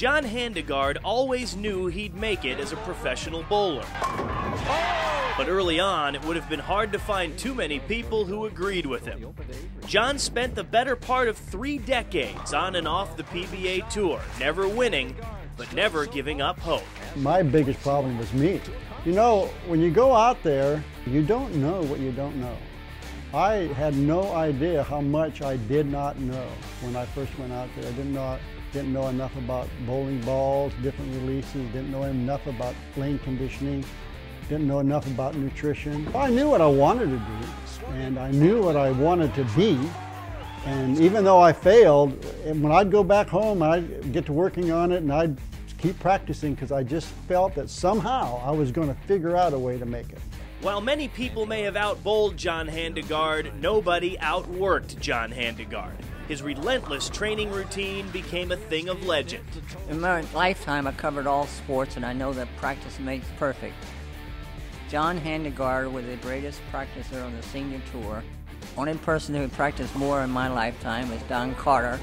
John Handegard always knew he'd make it as a professional bowler. But early on, it would have been hard to find too many people who agreed with him. John spent the better part of 3 decades on and off the PBA Tour, never winning, but never giving up hope. My biggest problem was me. You know, when you go out there, you don't know what you don't know. I had no idea how much I did not know when I first went out there. I didn't know enough about bowling balls, different releases, didn't know enough about lane conditioning, didn't know enough about nutrition. I knew what I wanted to do, and I knew what I wanted to be. And even though I failed, when I'd go back home, I'd get to working on it, and I'd keep practicing because I just felt that somehow I was going to figure out a way to make it. While many people may have outbowled John Handegard, nobody outworked John Handegard. His relentless training routine became a thing of legend. In my lifetime, I covered all sports, and I know that practice makes perfect. John Handegard was the greatest practicer on the senior tour. Only person who practiced more in my lifetime is Don Carter.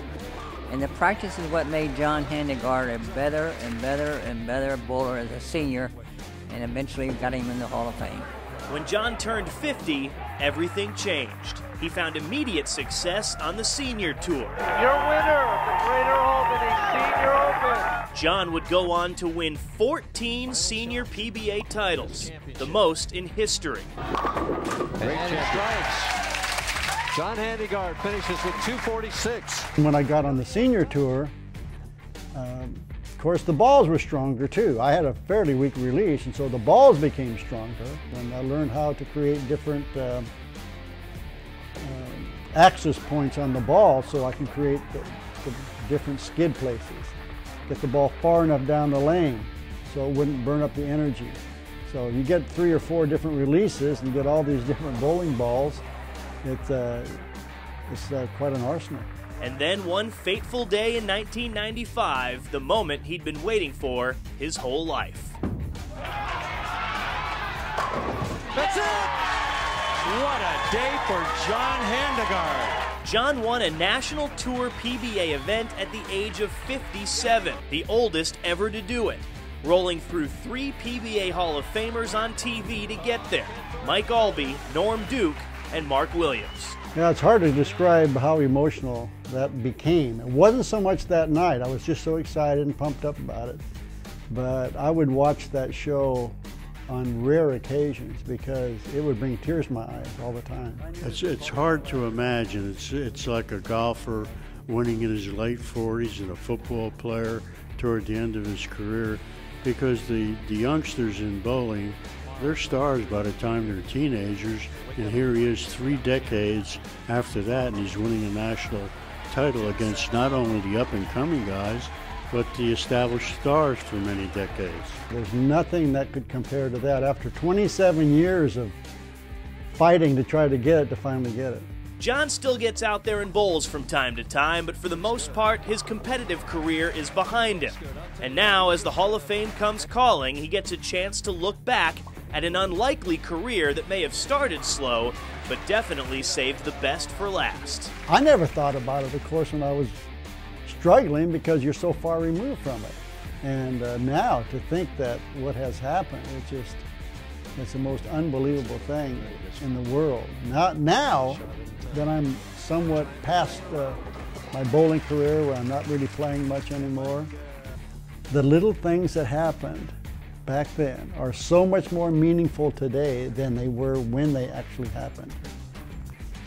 And the practice is what made John Handegard a better and better and better bowler as a senior, and eventually got him in the Hall of Fame. When John turned 50, everything changed. He found immediate success on the senior tour. Your winner of the Greater Albany Senior Open. John would go on to win 14 senior PBA titles, the most in history. And strikes. John Handegard finishes with 246. When I got on the senior tour, of course the balls were stronger too. I had a fairly weak release, and so the balls became stronger. And I learned how to create different access points on the ball so I can create the different skid places. Get the ball far enough down the lane so it wouldn't burn up the energy. So you get 3 or 4 different releases and get all these different bowling balls. It's quite an arsenal. And then one fateful day in 1995, the moment he'd been waiting for his whole life. That's it! What a day for John Handegard. John won a national tour PBA event at the age of 57, the oldest ever to do it, rolling through 3 PBA Hall of Famers on TV to get there: Mike Albee, Norm Duke, and Mark Williams. Yeah, it's hard to describe how emotional that became. It wasn't so much that night. I was just so excited and pumped up about it. But I would watch that show on rare occasions because it would bring tears to my eyes all the time. It's hard to imagine. It's like a golfer winning in his late 40s and a football player toward the end of his career, because the youngsters in bowling, they're stars by the time they're teenagers, and here he is 3 decades after that, and he's winning a national title against not only the up-and-coming guys, but the established stars for many decades. There's nothing that could compare to that. After 27 years of fighting to try to get it, to finally get it. John still gets out there and bowls from time to time, but for the most part, his competitive career is behind him. And now, as the Hall of Fame comes calling, he gets a chance to look back at an unlikely career that may have started slow, but definitely saved the best for last. I never thought about it, of course, when I was struggling, because you're so far removed from it. And now to think that what has happened, it's the most unbelievable thing in the world. Now that I'm somewhat past my bowling career, where I'm not really playing much anymore, the little things that happened back then are so much more meaningful today than they were when they actually happened.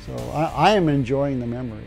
So I am enjoying the memories.